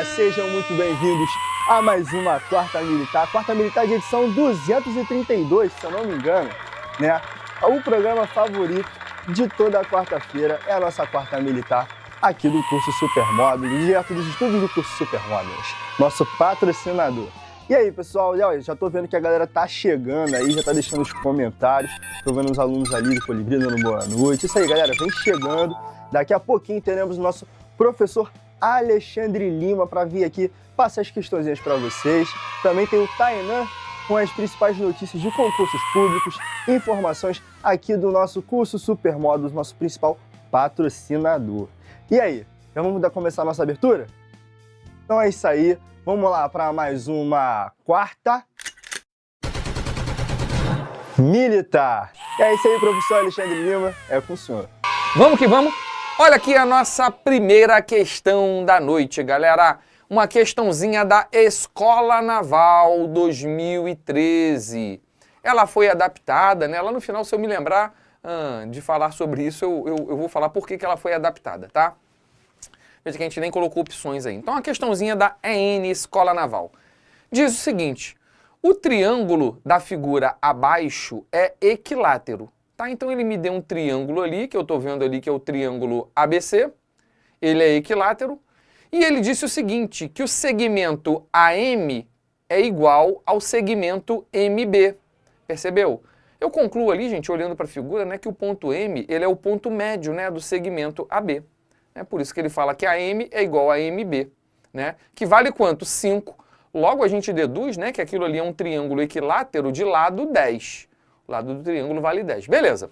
sejam muito bem-vindos a mais uma Quarta Militar. Quarta Militar de edição 232, se eu não me engano, né? O programa favorito de toda quarta-feira é a nossa Quarta Militar, aqui do curso Supermódulos, direto dos estudos do curso Supermódulos, nosso patrocinador. E aí, pessoal, já tô vendo que a galera tá chegando aí, já tá deixando os comentários, tô vendo os alunos ali do Colibri dando boa noite. Isso aí, galera, vem chegando. Daqui a pouquinho teremos o nosso professor Alexandre Lima para vir aqui passar as questõezinhas para vocês. Também tem o Tainan com as principais notícias de concursos públicos, informações aqui do nosso curso Supermódulos, nosso principal patrocinador. E aí, já vamos começar a nossa abertura? Então é isso aí, vamos lá para mais uma Quarta Militar. E é isso aí, professor Alexandre Lima, é com o senhor. Vamos que vamos! Olha aqui a nossa primeira questão da noite, galera. Uma questãozinha da Escola Naval 2013. Ela foi adaptada, né? Lá no final, se eu me lembrar de falar sobre isso, eu vou falar por que ela foi adaptada, tá? Veja que a gente nem colocou opções aí. Então, a questãozinha da EN Escola Naval. Diz o seguinte: o triângulo da figura abaixo é equilátero. Tá, então ele me deu um triângulo ali, que eu estou vendo ali que é o triângulo ABC, ele é equilátero, e ele disse o seguinte, que o segmento AM é igual ao segmento MB, percebeu? Eu concluo ali, gente, olhando para a figura, né, que o ponto M, ele é o ponto médio, né, do segmento AB. É por isso que ele fala que AM é igual a MB, né, que vale quanto? 5. Logo a gente deduz, né, que aquilo ali é um triângulo equilátero de lado 10. O lado do triângulo vale 10. Beleza.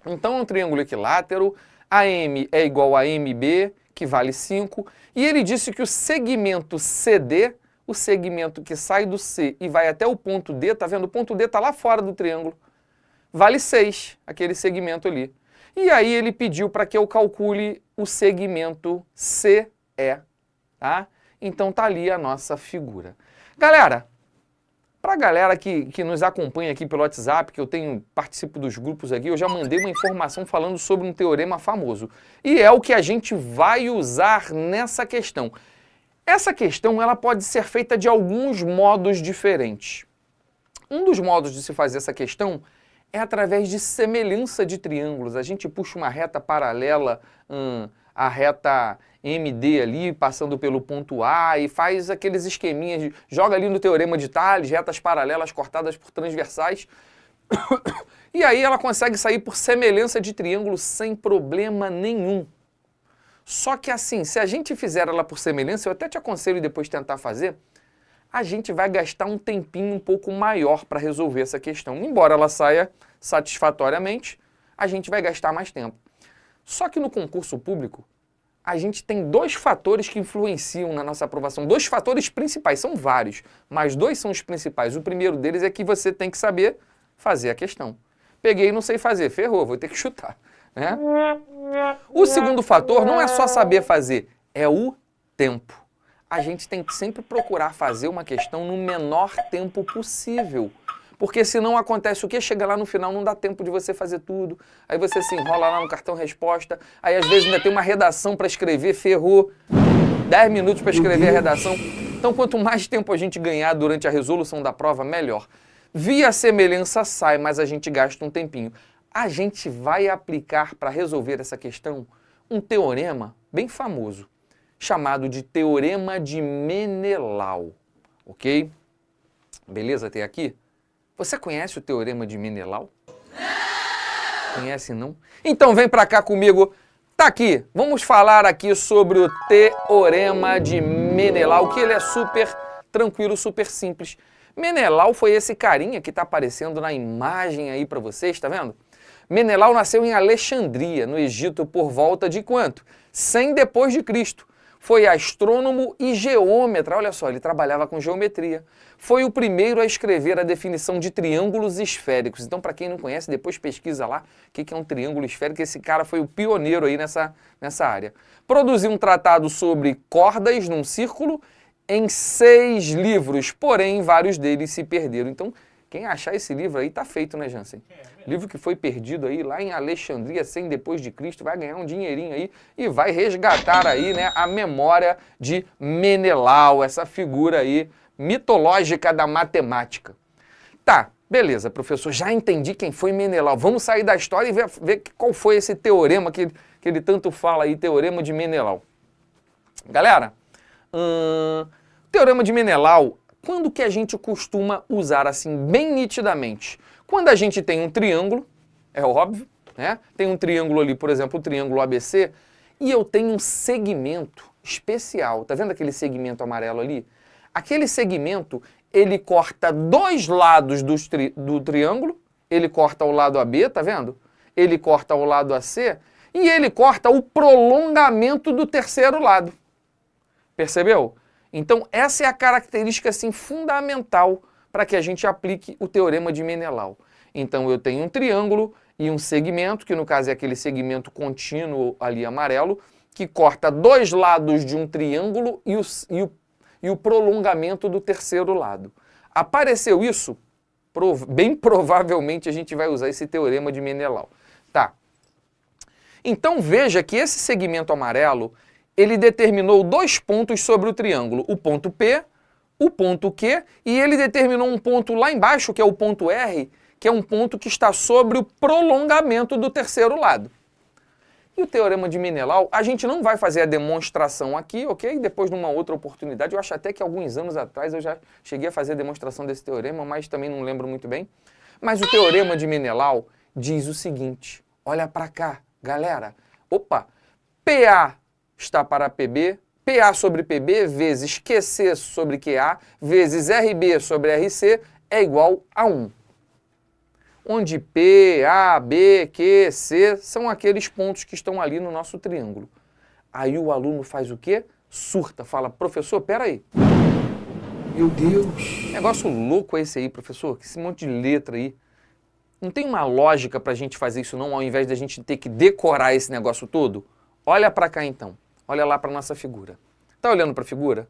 Então é um triângulo equilátero, AM é igual a MB, que vale 5, e ele disse que o segmento CD, o segmento que sai do C e vai até o ponto D, tá vendo? O ponto D tá lá fora do triângulo, vale 6, aquele segmento ali. E aí ele pediu para que eu calcule o segmento CE, tá? Então tá ali a nossa figura. Galera, para a galera que nos acompanha aqui pelo WhatsApp, que eu participo dos grupos aqui, eu já mandei uma informação falando sobre um teorema famoso. E é o que a gente vai usar nessa questão. Essa questão ela pode ser feita de alguns modos diferentes. Um dos modos de se fazer essa questão é através de semelhança de triângulos. A gente puxa uma reta paralela à reta MD ali, passando pelo ponto A, e faz aqueles esqueminhas, joga ali no teorema de Tales, retas paralelas cortadas por transversais, e aí ela consegue sair por semelhança de triângulo sem problema nenhum. Só que assim, se a gente fizer ela por semelhança, eu até te aconselho depois tentar fazer, a gente vai gastar um tempinho um pouco maior para resolver essa questão. Embora ela saia satisfatoriamente, a gente vai gastar mais tempo. Só que no concurso público, a gente tem dois fatores que influenciam na nossa aprovação. Dois fatores principais, são vários, mas dois são os principais. O primeiro deles é que você tem que saber fazer a questão. Peguei e não sei fazer, ferrou, vou ter que chutar, né? O segundo fator não é só saber fazer, é o tempo. A gente tem que sempre procurar fazer uma questão no menor tempo possível. Porque senão acontece o quê? Chega lá no final, não dá tempo de você fazer tudo. Aí você se enrola lá no cartão resposta. Aí às vezes ainda tem uma redação para escrever, ferrou. 10 minutos para escrever a redação. Então quanto mais tempo a gente ganhar durante a resolução da prova, melhor. Via semelhança sai, mas a gente gasta um tempinho. A gente vai aplicar para resolver essa questão um teorema bem famoso, chamado de Teorema de Menelau. Ok? Beleza até aqui? Você conhece o Teorema de Menelau? Conhece, não? Então vem pra cá comigo. Tá aqui. Vamos falar aqui sobre o Teorema de Menelau, que ele é super tranquilo, super simples. Menelau foi esse carinha que tá aparecendo na imagem aí pra vocês, tá vendo? Menelau nasceu em Alexandria, no Egito, por volta de quanto? 100 depois de Cristo. Foi astrônomo e geômetra, olha só, ele trabalhava com geometria. Foi o primeiro a escrever a definição de triângulos esféricos. Então, para quem não conhece, depois pesquisa lá o que é um triângulo esférico. Esse cara foi o pioneiro aí nessa área. Produziu um tratado sobre cordas num círculo em 6 livros, porém vários deles se perderam. Então, Quem achar esse livro aí tá feito, né, Jansen? Livro que foi perdido aí lá em Alexandria, 100 depois de Cristo, vai ganhar um dinheirinho aí e vai resgatar aí, né, a memória de Menelau, essa figura aí mitológica da matemática. Tá, beleza, professor, já entendi quem foi Menelau. Vamos sair da história e ver qual foi esse teorema que ele tanto fala aí, teorema de Menelau. Galera, teorema de Menelau, quando que a gente costuma usar assim bem nitidamente? Quando a gente tem um triângulo, é óbvio, né? Tem um triângulo ali, por exemplo, o triângulo ABC, e eu tenho um segmento especial. Tá vendo aquele segmento amarelo ali? Aquele segmento, ele corta dois lados do triângulo, ele corta o lado AB, tá vendo? Ele corta o lado AC e ele corta o prolongamento do terceiro lado. Percebeu? Então, essa é a característica assim, fundamental para que a gente aplique o teorema de Menelau. Então, eu tenho um triângulo e um segmento, que no caso é aquele segmento contínuo ali amarelo, que corta dois lados de um triângulo e o prolongamento do terceiro lado. Apareceu isso? Bem provavelmente a gente vai usar esse teorema de Menelau. Tá. Então, veja que esse segmento amarelo, ele determinou dois pontos sobre o triângulo, o ponto P, o ponto Q, e ele determinou um ponto lá embaixo, que é o ponto R, que é um ponto que está sobre o prolongamento do terceiro lado. E o teorema de Menelau, a gente não vai fazer a demonstração aqui, ok? Depois, numa outra oportunidade, eu acho até que alguns anos atrás eu já cheguei a fazer a demonstração desse teorema, mas também não lembro muito bem. Mas o teorema de Menelau diz o seguinte, olha para cá, galera. Opa, PA está para PB, PA sobre PB vezes QC sobre QA vezes RB sobre RC é igual a 1. Onde P, A, B, Q, C são aqueles pontos que estão ali no nosso triângulo. Aí o aluno faz o quê? Surta, fala, professor, peraí. Meu Deus! Negócio louco esse aí, professor, esse monte de letra aí. Não tem uma lógica pra gente fazer isso não, ao invés da gente ter que decorar esse negócio todo? Olha pra cá então, olha lá pra nossa figura. Tá olhando pra figura?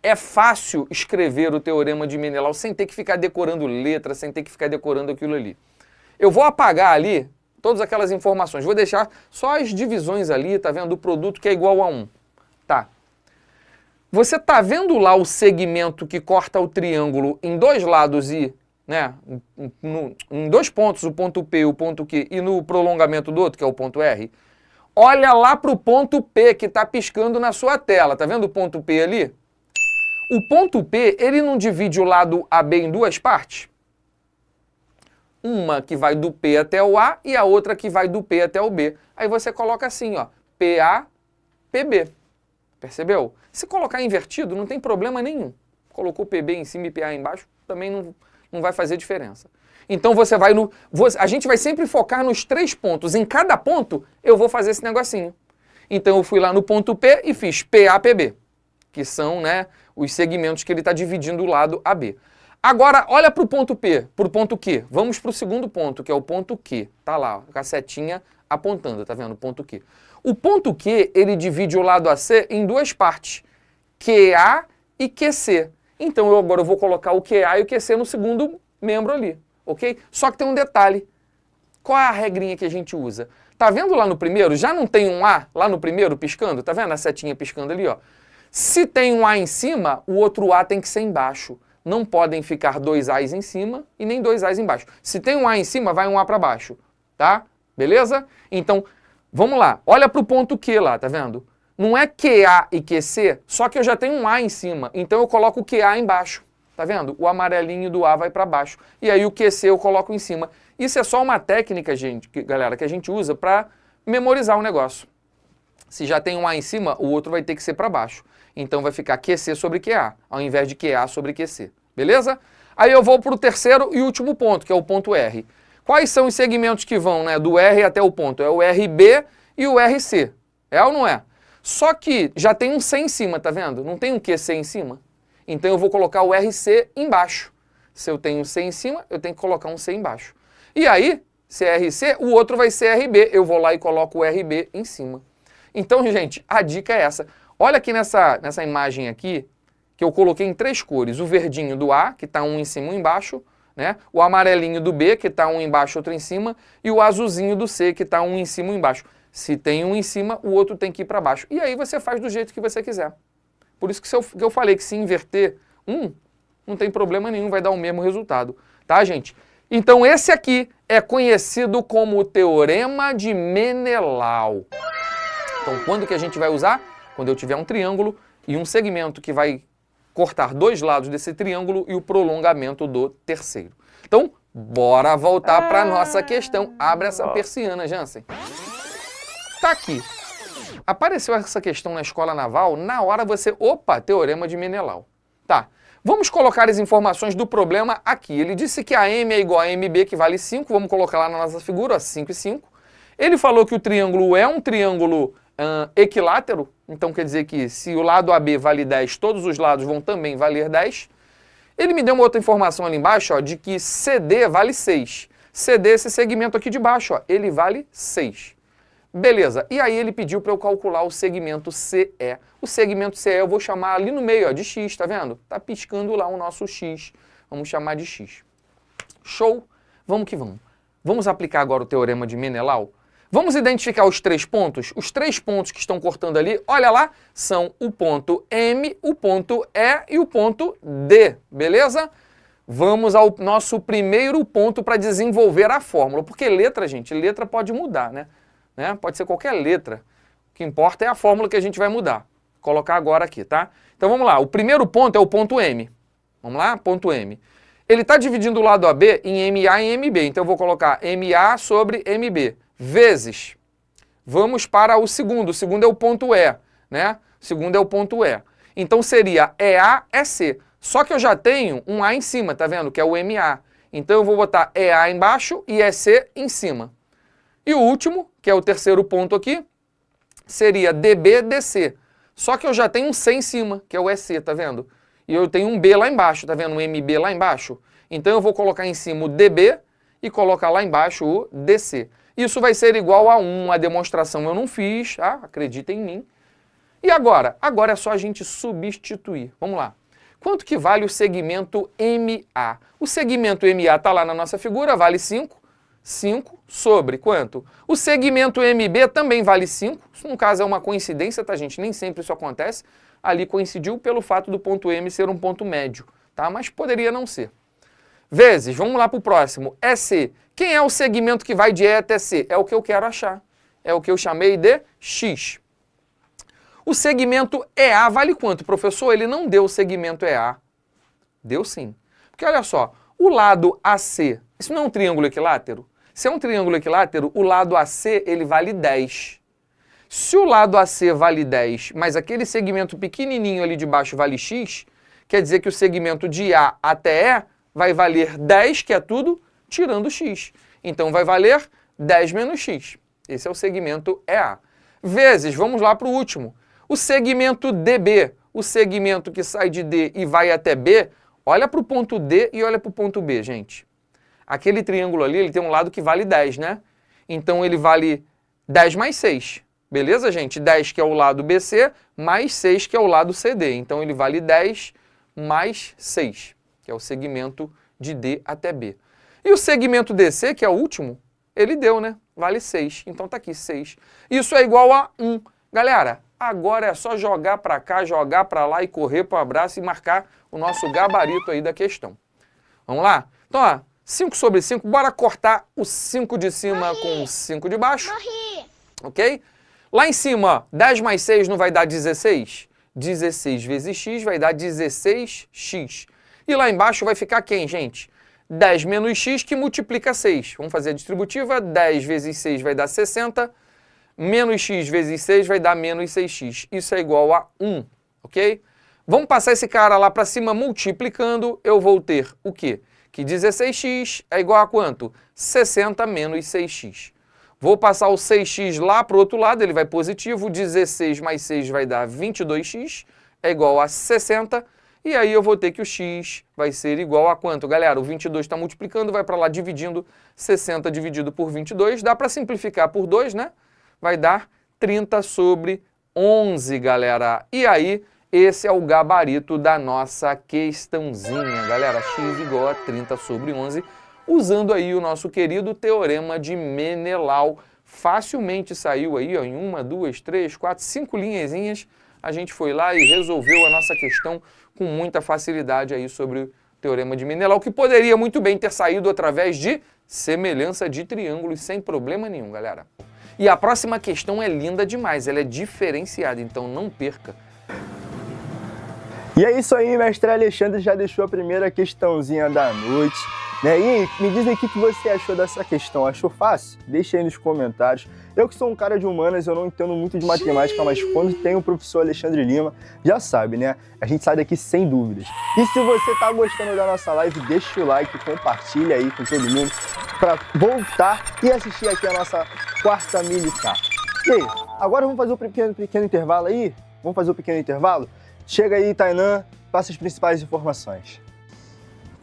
É fácil escrever o teorema de Menelau sem ter que ficar decorando letra, sem ter que ficar decorando aquilo ali. Eu vou apagar ali todas aquelas informações, vou deixar só as divisões ali, tá vendo? Do produto que é igual a 1. Tá. Você tá vendo lá o segmento que corta o triângulo em dois lados e, né, em dois pontos, o ponto P e o ponto Q, e no prolongamento do outro, que é o ponto R? Olha lá para o ponto P que está piscando na sua tela, tá vendo o ponto P ali? O ponto P, ele não divide o lado AB em duas partes? Uma que vai do P até o A e a outra que vai do P até o B. Aí você coloca assim, ó, PA, PB. Percebeu? Se colocar invertido, não tem problema nenhum. Colocou PB em cima e PA embaixo, também não vai fazer diferença. Então você vai a gente vai sempre focar nos três pontos. Em cada ponto, eu vou fazer esse negocinho. Então eu fui lá no ponto P e fiz PA, PB, que são, né, os segmentos que ele está dividindo o lado AB. Agora, olha para o ponto P, para o ponto Q. Vamos para o segundo ponto, que é o ponto Q. Tá lá, com a setinha apontando, tá vendo? O ponto Q. O ponto Q, ele divide o lado AC em duas partes, QA e QC. Então, agora eu vou colocar o QA e o QC no segundo membro ali, ok? Só que tem um detalhe. Qual é a regrinha que a gente usa? Tá vendo lá no primeiro? Já não tem um A lá no primeiro piscando? Tá vendo a setinha piscando ali, ó? Se tem um A em cima, o outro A tem que ser embaixo. Não podem ficar dois A's em cima e nem dois A's embaixo. Se tem um A em cima, vai um A para baixo, tá? Beleza? Então, vamos lá. Olha para o ponto Q lá, tá vendo? Não é QA e QC, só que eu já tenho um A em cima. Então eu coloco o QA embaixo, tá vendo? O amarelinho do A vai para baixo. E aí o QC eu coloco em cima. Isso é só uma técnica, galera, que a gente usa para memorizar o negócio. Se já tem um A em cima, o outro vai ter que ser para baixo. Então vai ficar QC sobre QA, ao invés de QA sobre QC. Beleza? Aí eu vou para o terceiro e último ponto, que é o ponto R. Quais são os segmentos que vão, né, do R até o ponto? É o RB e o RC. É ou não é? Só que já tem um C em cima, tá vendo? Não tem um QC em cima. Então eu vou colocar o RC embaixo. Se eu tenho um C em cima, eu tenho que colocar um C embaixo. E aí, se é RC, o outro vai ser RB. Eu vou lá e coloco o RB em cima. Então, gente, a dica é essa. Olha aqui nessa imagem aqui, que eu coloquei em três cores. O verdinho do A, que está um em cima e um embaixo, né? O amarelinho do B, que está um embaixo, outro em cima, e o azulzinho do C, que está um em cima e um embaixo. Se tem um em cima, o outro tem que ir para baixo. E aí você faz do jeito que você quiser. Por isso que eu falei que se inverter não tem problema nenhum, vai dar o mesmo resultado. Tá, gente? Então esse aqui é conhecido como o Teorema de Menelau. Então quando que a gente vai usar? Quando eu tiver um triângulo e um segmento que vai cortar dois lados desse triângulo e o prolongamento do terceiro. Então, bora voltar para a nossa questão. Abre essa persiana, Jansen. Tá aqui. Apareceu essa questão na escola naval, na hora você... Opa, Teorema de Menelau. Tá. Vamos colocar as informações do problema aqui. Ele disse que a M é igual a MB, que vale 5. Vamos colocar lá na nossa figura, ó, 5 e 5. Ele falou que o triângulo é um triângulo equilátero. Então quer dizer que se o lado AB vale 10, todos os lados vão também valer 10. Ele me deu uma outra informação ali embaixo, ó, de que CD vale 6. CD, esse segmento aqui de baixo, ó, ele vale 6. Beleza, e aí ele pediu para eu calcular o segmento CE. O segmento CE eu vou chamar ali no meio, ó, de X, tá vendo? Tá piscando lá o nosso X. Vamos chamar de X. Show? Vamos que vamos. Vamos aplicar agora o Teorema de Menelau? Vamos identificar os 3 pontos? Os 3 pontos que estão cortando ali, olha lá, são o ponto M, o ponto E e o ponto D, beleza? Vamos ao nosso primeiro ponto para desenvolver a fórmula. Porque letra, gente, letra pode mudar, né? Pode ser qualquer letra. O que importa é a fórmula que a gente vai mudar. Vou colocar agora aqui, tá? Então vamos lá. O primeiro ponto é o ponto M. Vamos lá? Ponto M. Ele está dividindo o lado AB em MA e MB. Então eu vou colocar MA sobre MB. Vezes. Vamos para o segundo. O segundo é o ponto E, né? O segundo é o ponto E. Então seria EA, EC. Só que eu já tenho um A em cima, tá vendo? Que é o MA. Então eu vou botar EA embaixo e EC em cima. E o último, que é o terceiro ponto aqui, seria DB, DC. Só que eu já tenho um C em cima, que é o EC, tá vendo? E eu tenho um B lá embaixo, tá vendo? Um MB lá embaixo. Então eu vou colocar em cima o DB e colocar lá embaixo o DC. Isso vai ser igual a 1, a demonstração eu não fiz, tá? Acredita em mim. E agora? Agora é só a gente substituir. Vamos lá. Quanto que vale o segmento MA? O segmento MA está lá na nossa figura, vale 5. 5 sobre quanto? O segmento MB também vale 5. Isso, no caso, é uma coincidência, tá, gente? Nem sempre isso acontece. Ali coincidiu pelo fato do ponto M ser um ponto médio, tá? Mas poderia não ser. Vezes, vamos lá para o próximo, EC. Quem é o segmento que vai de E até C? É o que eu quero achar. É o que eu chamei de X. O segmento EA vale quanto, professor? Ele não deu o segmento EA. Deu sim. Porque olha só, o lado AC, isso não é um triângulo equilátero? Se é um triângulo equilátero, o lado AC ele vale 10. Se o lado AC vale 10, mas aquele segmento pequenininho ali de baixo vale X, quer dizer que o segmento de A até E vai valer 10, que é tudo, tirando X. Então vai valer 10 menos X. Esse é o segmento EA. Vezes, vamos lá para o último. O segmento DB, o segmento que sai de D e vai até B, olha para o ponto D e olha para o ponto B, gente. Aquele triângulo ali, ele tem um lado que vale 10, né? Então ele vale 10 mais 6. Beleza, gente? 10 que é o lado BC, mais 6 que é o lado CD. Então ele vale 10 mais 6, que é o segmento de D até B. E o segmento DC, que é o último, ele deu, né? Vale 6. Então tá aqui, 6. Isso é igual a 1. Galera, agora é só jogar para cá, jogar para lá e correr para o abraço e marcar o nosso gabarito aí da questão. Vamos lá? Então, ó, 5 sobre 5, bora cortar o 5 de cima com o 5 de baixo. Ok? Lá em cima, ó, 10 mais 6 não vai dar 16? 16 vezes x vai dar 16x. E lá embaixo vai ficar quem, gente? 10 menos x que multiplica 6. Vamos fazer a distributiva. 10 vezes 6 vai dar 60. Menos x vezes 6 vai dar menos 6x. Isso é igual a 1, ok? Vamos passar esse cara lá para cima multiplicando. Eu vou ter o quê? Que 16x é igual a quanto? 60 menos 6x. Vou passar o 6x lá para o outro lado, ele vai positivo. 16 mais 6 vai dar 22x, é igual a 60. E aí eu vou ter que o x vai ser igual a quanto? Galera, o 22 está multiplicando, vai para lá dividindo. 60 dividido por 22, dá para simplificar por 2, né? Vai dar 30 sobre 11, galera. E aí Esse é o gabarito da nossa questãozinha, galera. X igual a 30/11, usando aí o nosso querido teorema de Menelau. Facilmente saiu aí, ó, em 1, 2, 3, 4, 5 linhazinhas. A gente foi lá e resolveu a nossa questão com muita facilidade aí sobre o teorema de Menelau, que poderia muito bem ter saído através de semelhança de triângulos sem problema nenhum, galera. E a próxima questão é linda demais, ela é diferenciada, então não perca. E é isso aí, mestre Alexandre já deixou a primeira questãozinha da noite, né? E me diz aí o que você achou dessa questão. Achou fácil? Deixa aí nos comentários. Eu que sou um cara de humanas, eu não entendo muito de matemática, mas quando tem o professor Alexandre Lima, já sabe, né? A gente sai daqui sem dúvidas. E se você tá gostando da nossa live, deixa o like, compartilha aí com todo mundo para voltar e assistir aqui a nossa quarta militar. E aí, agora vamos fazer um pequeno intervalo aí? Vamos fazer um pequeno intervalo? Chega aí, Tainã, passa as principais informações.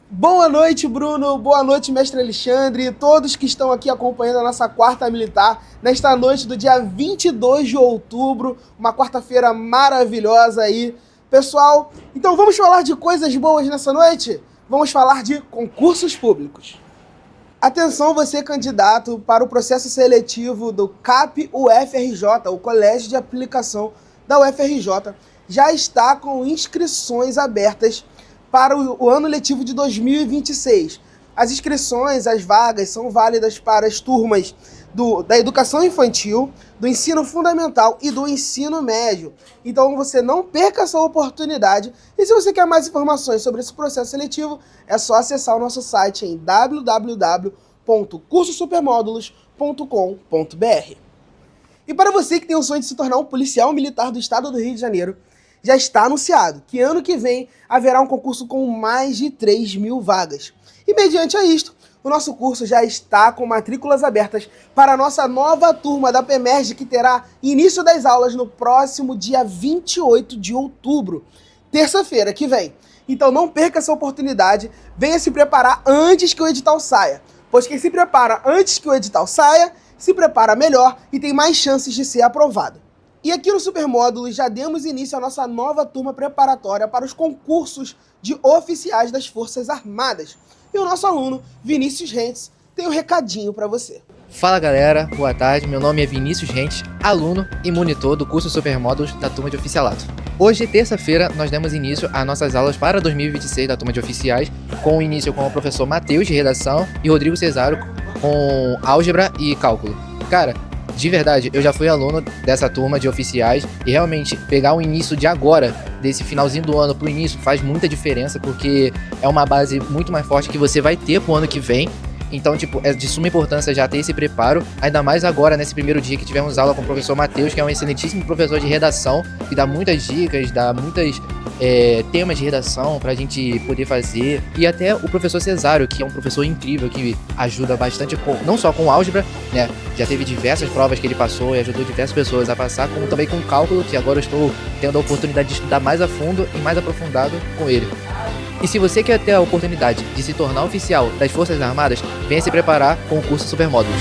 Boa noite, Bruno. Boa noite, mestre Alexandre. Todos que estão aqui acompanhando a nossa quarta militar nesta noite do dia 22 de outubro, uma quarta-feira maravilhosa aí. Pessoal, então vamos falar de coisas boas nessa noite? Vamos falar de concursos públicos. Atenção, você candidato para o processo seletivo do CAP UFRJ, o Colégio de Aplicação da UFRJ, já está com inscrições abertas para o ano letivo de 2026. As inscrições, as vagas, são válidas para as turmas da educação infantil, do ensino fundamental e do ensino médio. Então você não perca essa oportunidade. E se você quer mais informações sobre esse processo seletivo, é só acessar o nosso site em www.cursosupermódulos.com.br. E para você que tem o sonho de se tornar um policial militar do estado do Rio de Janeiro, já está anunciado que ano que vem haverá um concurso com mais de 3.000 vagas. E mediante a isto, o nosso curso já está com matrículas abertas para a nossa nova turma da PEMERG, que terá início das aulas no próximo dia 28 de outubro, terça-feira que vem. Então não perca essa oportunidade, venha se preparar antes que o edital saia, pois quem se prepara antes que o edital saia, se prepara melhor e tem mais chances de ser aprovado. E aqui no Supermódulos já demos início à nossa nova turma preparatória para os concursos de oficiais das Forças Armadas. E o nosso aluno, Vinícius Rentes, tem um recadinho para você. Fala galera, boa tarde, meu nome é Vinícius Rentes, aluno e monitor do curso Supermódulos da turma de oficialato. Hoje, terça-feira, nós demos início às nossas aulas para 2026 da turma de oficiais, com o início com o professor Matheus de Redação e Rodrigo Cesário com Álgebra e Cálculo. Cara, de verdade, eu já fui aluno dessa turma de oficiais e realmente pegar o início de agora, desse finalzinho do ano pro início, faz muita diferença porque é uma base muito mais forte que você vai ter pro ano que vem. Então, tipo, é de suma importância já ter esse preparo, ainda mais agora, nesse primeiro dia que tivemos aula com o professor Matheus, que é um excelentíssimo professor de redação, que dá muitas dicas, dá muitos temas de redação pra gente poder fazer. E até o professor Cesário, que é um professor incrível, que ajuda bastante, não só com álgebra, né, já teve diversas provas que ele passou e ajudou diversas pessoas a passar, como também com cálculo, que agora eu estou tendo a oportunidade de estudar mais a fundo e mais aprofundado com ele. E se você quer ter a oportunidade de se tornar oficial das Forças Armadas, venha se preparar com o curso Supermódulos.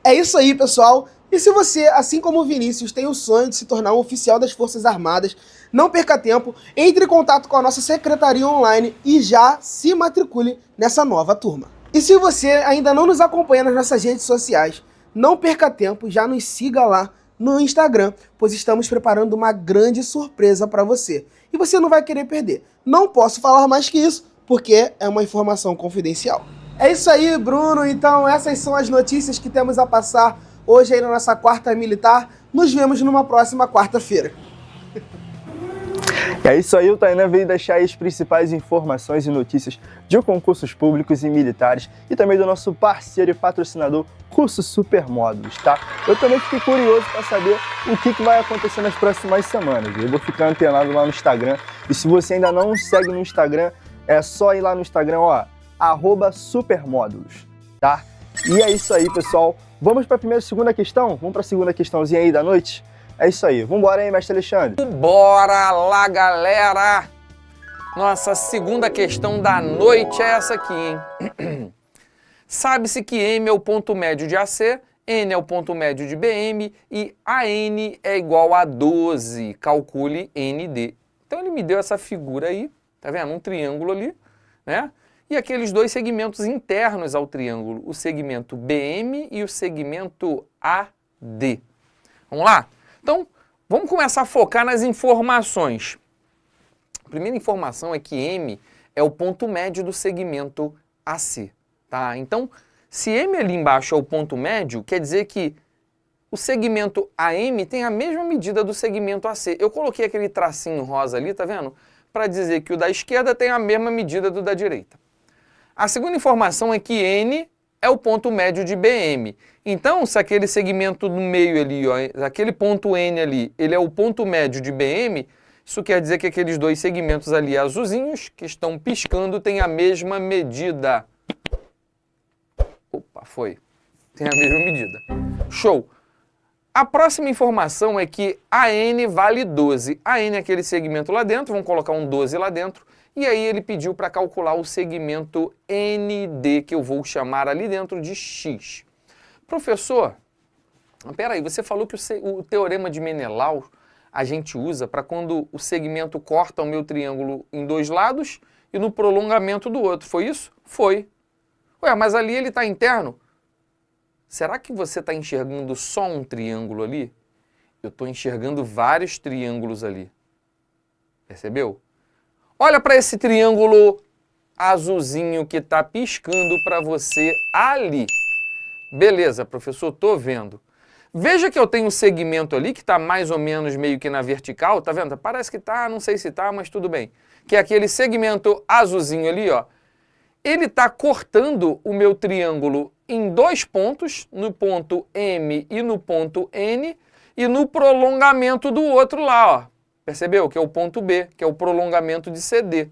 É isso aí, pessoal. E se você, assim como o Vinícius, tem o sonho de se tornar um oficial das Forças Armadas, não perca tempo, entre em contato com a nossa secretaria online e já se matricule nessa nova turma. E se você ainda não nos acompanha nas nossas redes sociais, não perca tempo, já nos siga lá no Instagram, pois estamos preparando uma grande surpresa para você. E você não vai querer perder. Não posso falar mais que isso, porque é uma informação confidencial. É isso aí, Bruno. Então essas são as notícias que temos a passar hoje aí na nossa quarta militar. Nos vemos numa próxima quarta-feira. É isso aí, o Tainã veio deixar aí as principais informações e notícias de concursos públicos e militares e também do nosso parceiro e patrocinador, Curso Supermódulos, tá? Eu também fiquei curioso para saber o que vai acontecer nas próximas semanas. Eu vou ficar antenado lá no Instagram e se você ainda não segue no Instagram, é só ir lá no Instagram, ó, @supermódulos, tá? E é isso aí, pessoal. Vamos para a segunda questão? Vamos para a segunda questãozinha aí da noite? É isso aí. Vambora aí, mestre Alexandre. Bora lá, galera! Nossa segunda questão da noite é essa aqui, hein? Sabe-se que M é o ponto médio de AC N é o ponto médio de BM e AN é igual a 12. Calcule ND. Então ele me deu essa figura aí, tá vendo? Um triângulo ali, né? E aqueles dois segmentos internos ao triângulo, o segmento BM e o segmento AD. Vamos lá? Então, vamos começar a focar nas informações. A primeira informação é que M é o ponto médio do segmento AC, tá? Então, se M ali embaixo é o ponto médio, quer dizer que o segmento AM tem a mesma medida do segmento AC. Eu coloquei aquele tracinho rosa ali, tá vendo? Para dizer que o da esquerda tem a mesma medida do da direita. A segunda informação é que N é o ponto médio de BM. Então, se aquele segmento no meio ali, ó, aquele ponto N ali, ele é o ponto médio de BM, isso quer dizer que aqueles dois segmentos ali azulzinhos, que estão piscando, têm a mesma medida. Opa, foi. Tem a mesma medida. Show! A próxima informação é que AN vale 12. AN é aquele segmento lá dentro, vamos colocar um 12 lá dentro, e aí ele pediu para calcular o segmento ND, que eu vou chamar ali dentro de X. Professor, peraí, você falou que o teorema de Menelau a gente usa para quando o segmento corta o meu triângulo em dois lados e no prolongamento do outro, foi isso? Foi. Ué, mas ali ele está interno. Será que você está enxergando só um triângulo ali? Eu estou enxergando vários triângulos ali. Percebeu? Olha para esse triângulo azulzinho que está piscando para você ali. Beleza, professor, estou vendo. Veja que eu tenho um segmento ali que está mais ou menos meio que na vertical, tá vendo? Parece que está, não sei se está, mas tudo bem. Que é aquele segmento azulzinho ali, ó. Ele está cortando o meu triângulo em dois pontos, no ponto M e no ponto N, e no prolongamento do outro lá, ó. Percebeu? Que é o ponto B, que é o prolongamento de CD.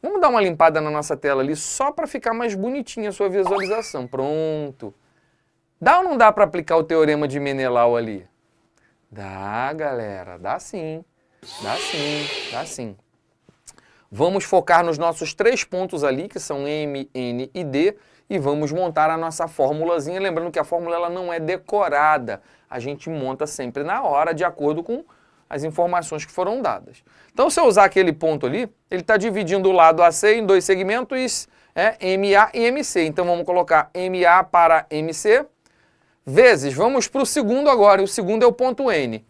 Vamos dar uma limpada na nossa tela ali, só para ficar mais bonitinha a sua visualização. Pronto. Dá ou não dá para aplicar o teorema de Menelau ali? Dá, galera. Dá sim. Dá sim. Dá sim. Vamos focar nos nossos três pontos ali, que são M, N e D, e vamos montar a nossa formulazinha. Lembrando que a fórmula ela não é decorada. A gente monta sempre na hora, de acordo com as informações que foram dadas. Então, se eu usar aquele ponto ali, ele está dividindo o lado AC em dois segmentos, MA e MC. Então, vamos colocar MA para MC, vezes, vamos para o segundo agora, e o segundo é o ponto N.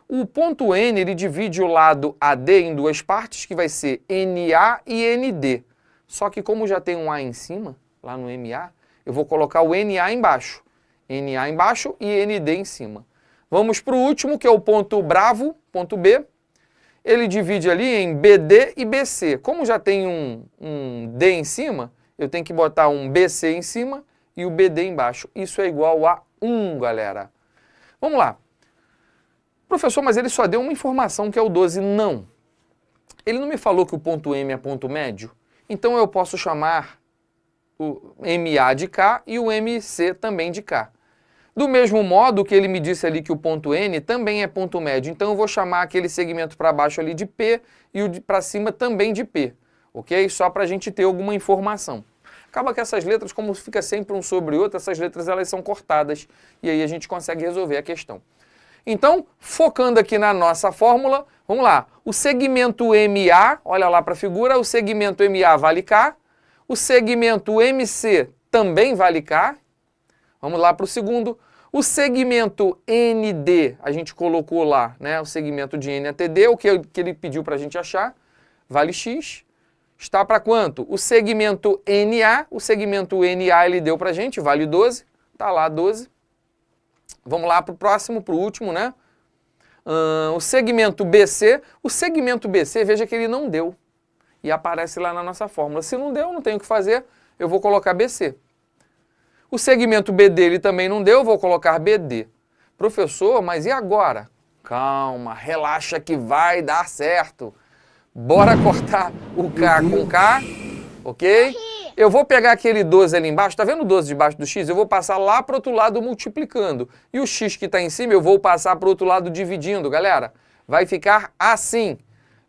O ponto N, ele divide o lado AD em duas partes, que vai ser NA e ND. Só que como já tem um A em cima, lá no MA, eu vou colocar o NA embaixo. NA embaixo e ND em cima. Vamos para o último, que é o ponto bravo, ponto B. Ele divide ali em BD e BC. Como já tem um D em cima, eu tenho que botar um BC em cima e o BD embaixo. Isso é igual a 1, galera. Vamos lá. Professor, mas ele só deu uma informação que é o 12. Não. Ele não me falou que o ponto M é ponto médio? Então eu posso chamar o MA de K e o MC também de K. Do mesmo modo que ele me disse ali que o ponto N também é ponto médio, então eu vou chamar aquele segmento para baixo ali de P e o para cima também de P, ok? Só para a gente ter alguma informação. Acaba que essas letras, como fica sempre um sobre o outro, essas letras elas são cortadas e aí a gente consegue resolver a questão. Então, focando aqui na nossa fórmula, vamos lá. O segmento MA, olha lá para a figura, o segmento MA vale K, o segmento MC também vale K. Vamos lá para o segundo. O segmento ND, a gente colocou lá, né? O segmento de N até D, o que ele pediu para a gente achar, vale X. Está para quanto? O segmento NA, o segmento NA ele deu para a gente, vale 12. Está lá 12. Vamos lá para o próximo, para o último, né? O segmento BC. O segmento BC, veja que ele não deu. E aparece lá na nossa fórmula. Se não deu, não tenho o que fazer, eu vou colocar BC. O segmento BD ele também não deu, vou colocar BD. Professor, mas e agora? Calma, relaxa que vai dar certo. Bora cortar o K com K, ok? Eu vou pegar aquele 12 ali embaixo, tá vendo o 12 debaixo do X? Eu vou passar lá para o outro lado multiplicando. E o X que está em cima eu vou passar para o outro lado dividindo, galera. Vai ficar assim.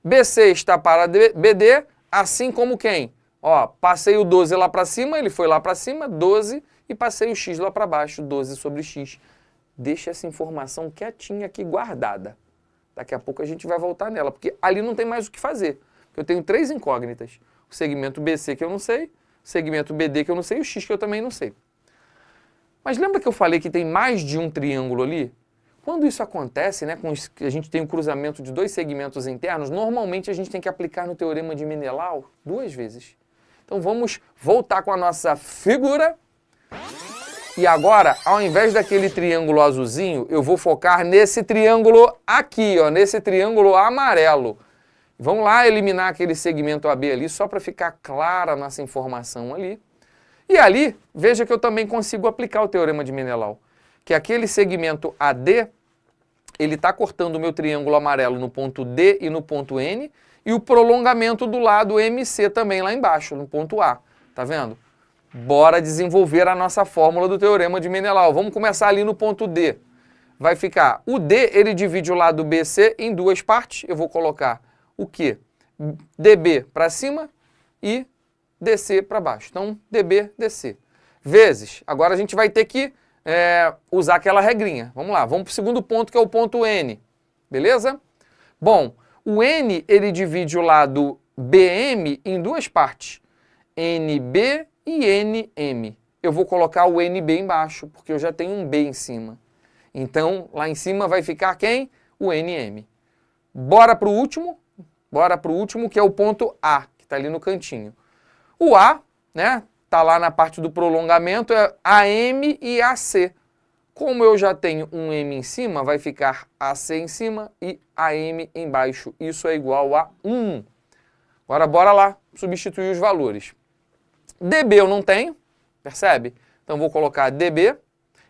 BC está para BD, assim como quem? Ó, passei o 12 lá para cima, ele foi lá para cima, 12, e passei o x lá para baixo, 12 sobre x. Deixa essa informação quietinha aqui guardada. Daqui a pouco a gente vai voltar nela, porque ali não tem mais o que fazer. Eu tenho 3 incógnitas. O segmento BC que eu não sei, o segmento BD que eu não sei e o x que eu também não sei. Mas lembra que eu falei que tem mais de um triângulo ali? Quando isso acontece, né, a gente tem um cruzamento de 2 segmentos internos, normalmente a gente tem que aplicar no teorema de Menelau 2 vezes. Então vamos voltar com a nossa figura. E agora, ao invés daquele triângulo azulzinho, eu vou focar nesse triângulo aqui, ó, nesse triângulo amarelo. Vamos lá eliminar aquele segmento AB ali, só para ficar clara a nossa informação ali. E ali, veja que eu também consigo aplicar o teorema de Menelau, que aquele segmento AD, ele está cortando o meu triângulo amarelo no ponto D e no ponto N, e o prolongamento do lado MC também lá embaixo, no ponto A. Tá vendo? Bora desenvolver a nossa fórmula do teorema de Menelau. Vamos começar ali no ponto D. Vai ficar, o D, ele divide o lado BC em 2 partes. Eu vou colocar o quê? DB para cima e DC para baixo. Então, DB, DC. Vezes, agora a gente vai ter que usar aquela regrinha. Vamos lá, vamos para o segundo ponto, que é o ponto N. Beleza? Bom, o N, ele divide o lado BM em 2 partes. NB e NM. Eu vou colocar o NB embaixo, porque eu já tenho um B em cima. Então, lá em cima vai ficar quem? O NM. Bora para o último? Bora para o último, que é o ponto A, que está ali no cantinho. O A, né, está lá na parte do prolongamento, é AM e AC. Como eu já tenho um M em cima, vai ficar AC em cima e AM embaixo. Isso é igual a 1. Agora, bora lá substituir os valores. DB eu não tenho, percebe? Então vou colocar DB,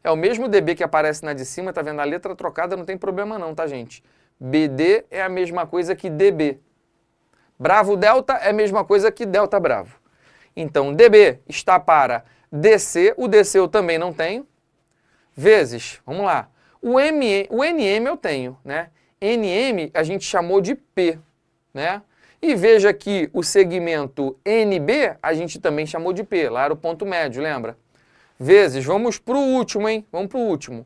é o mesmo DB que aparece na de cima, tá vendo? A letra trocada não tem problema não, tá, gente? BD é a mesma coisa que DB. Bravo delta é a mesma coisa que delta bravo. Então DB está para DC, o DC eu também não tenho, vezes, vamos lá, o NM eu tenho, né? NM a gente chamou de P, né? E veja que o segmento NB a gente também chamou de P, lá era o ponto médio, lembra? Vezes, vamos para o último, hein? Vamos para o último.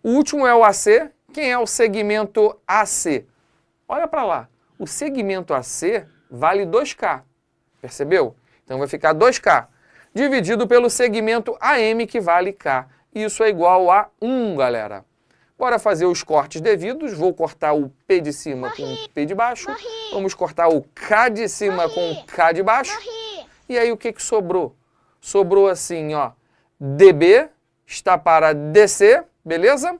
O último é o AC. Quem é o segmento AC? Olha para lá. O segmento AC vale 2K, percebeu? Então vai ficar 2K, dividido pelo segmento AM, que vale K. Isso é igual a 1, galera. Bora fazer os cortes devidos. Vou cortar o P de cima com o P de baixo. Vamos cortar o K de cima com o K de baixo. E aí o que sobrou? Sobrou assim, ó. DB está para DC, beleza?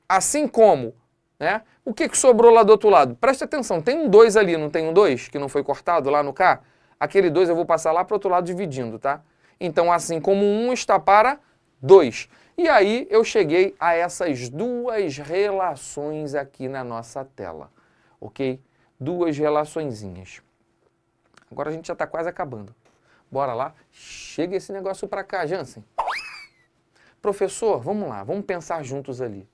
Assim como, né? O que sobrou lá do outro lado? Preste atenção, tem um 2 ali, não tem um 2 que não foi cortado lá no K? Aquele 2 eu vou passar lá para o outro lado dividindo, tá? Então, assim como 1 está para 2. E aí eu cheguei a essas 2 relações aqui na nossa tela, ok? 2 relaçõezinhas. Agora a gente já está quase acabando. Bora lá? Chega esse negócio para cá, Jansen. Professor, vamos lá, vamos pensar juntos ali.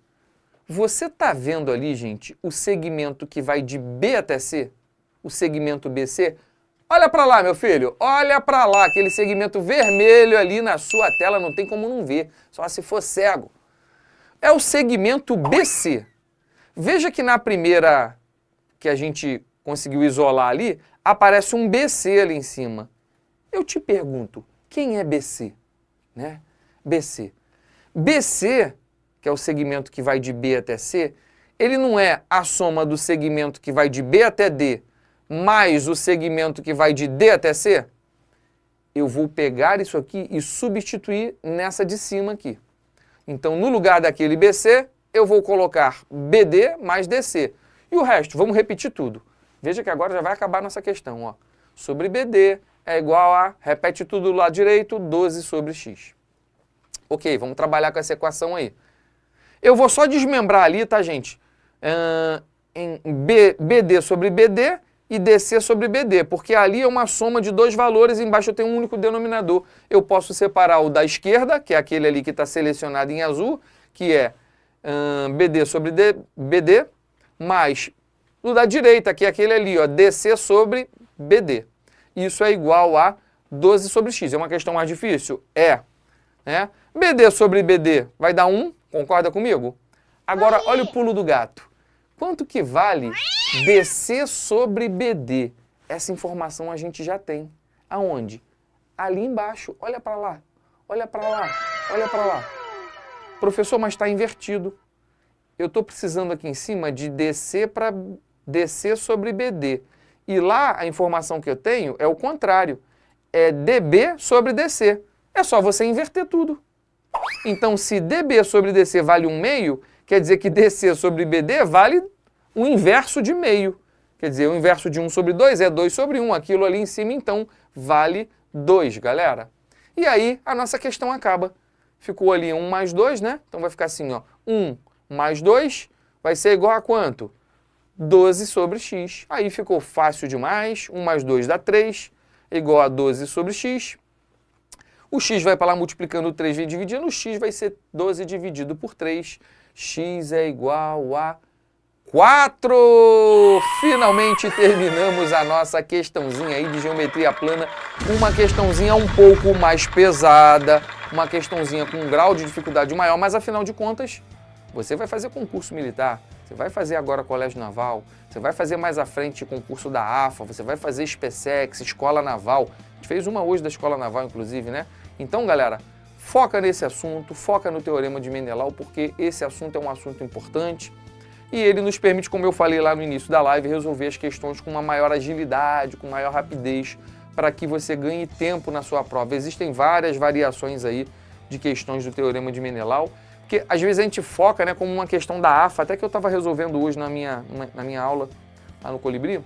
Você está vendo ali, gente, o segmento que vai de B até C? O segmento BC? Olha para lá, meu filho, olha para lá, aquele segmento vermelho ali na sua tela, não tem como não ver, só se for cego. É o segmento BC. Veja que na primeira que a gente conseguiu isolar ali, aparece um BC ali em cima. Eu te pergunto, quem é BC? Né? BC. BC, que é o segmento que vai de B até C, ele não é a soma do segmento que vai de B até D mais o segmento que vai de D até C? Eu vou pegar isso aqui e substituir nessa de cima aqui. Então, no lugar daquele BC, eu vou colocar BD mais DC. E o resto, vamos repetir tudo. Veja que agora já vai acabar a nossa questão, ó. Sobre BD é igual a, repete tudo do lado direito, 12 sobre X. Ok, vamos trabalhar com essa equação aí. Eu vou só desmembrar ali, tá, gente? Em BD sobre BD e DC sobre BD, porque ali é uma soma de 2 valores e embaixo eu tenho um único denominador. Eu posso separar o da esquerda, que é aquele ali que está selecionado em azul, que é BD sobre BD, mais o da direita, que é aquele ali, ó, DC sobre BD. Isso é igual a 12 sobre X. É uma questão mais difícil? É. né? BD sobre BD vai dar 1, concorda comigo? Agora, olha o pulo do gato. Quanto que vale DC sobre BD? Essa informação a gente já tem. Aonde? Ali embaixo. Olha para lá. Olha para lá. Olha para lá. Professor, mas está invertido. Eu estou precisando aqui em cima de DC para DC sobre BD. E lá a informação que eu tenho é o contrário. É DB sobre DC. É só você inverter tudo. Então, se DB sobre DC vale 1/2, quer dizer que DC sobre BD vale o inverso de meio. Quer dizer, o inverso de 1 sobre 2 é 2 sobre 1. Aquilo ali em cima, então, vale 2, galera. E aí, a nossa questão acaba. Ficou ali 1 mais 2, né? Então, vai ficar assim, ó. 1 mais 2 vai ser igual a quanto? 12 sobre x. Aí ficou fácil demais. 1 mais 2 dá 3, igual a 12 sobre x. O x vai para lá multiplicando 3 e dividindo. O x vai ser 12 dividido por 3. X é igual a 4! Finalmente terminamos a nossa questãozinha aí de geometria plana. Uma questãozinha um pouco mais pesada, uma questãozinha com um grau de dificuldade maior, mas afinal de contas, você vai fazer concurso militar, você vai fazer agora colégio naval, você vai fazer mais à frente concurso da AFA, você vai fazer SpaceX, escola naval. A gente fez uma hoje da escola naval, inclusive, né? Então, galera, foca nesse assunto, foca no Teorema de Menelau, porque esse assunto é um assunto importante. E ele nos permite, como eu falei lá no início da live, resolver as questões com uma maior agilidade, com maior rapidez, para que você ganhe tempo na sua prova. Existem várias variações aí de questões do Teorema de Menelau, porque às vezes a gente foca, né, como uma questão da AFA, até que eu estava resolvendo hoje na minha aula lá no Colibri,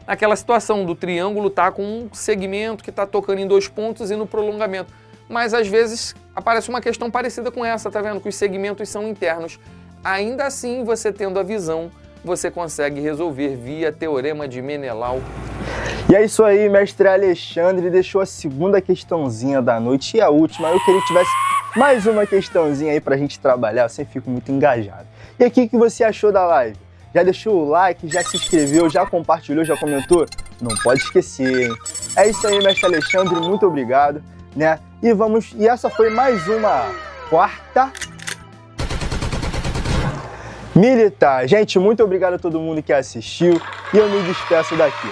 naquela situação do triângulo tá com um segmento que está tocando em 2 pontos e no prolongamento. Mas às vezes aparece uma questão parecida com essa, tá vendo? Que os segmentos são internos. Ainda assim, você tendo a visão, você consegue resolver via Teorema de Menelau. E é isso aí, mestre Alexandre deixou a segunda questãozinha da noite e a última. Eu queria que tivesse mais uma questãozinha aí pra gente trabalhar, eu sempre fico muito engajado. E aqui, o que você achou da live? Já deixou o like, já se inscreveu, já compartilhou, já comentou? Não pode esquecer, hein? É isso aí, mestre Alexandre, muito obrigado, né? E essa foi mais uma quarta militar. Gente, muito obrigado a todo mundo que assistiu e eu me despeço daqui.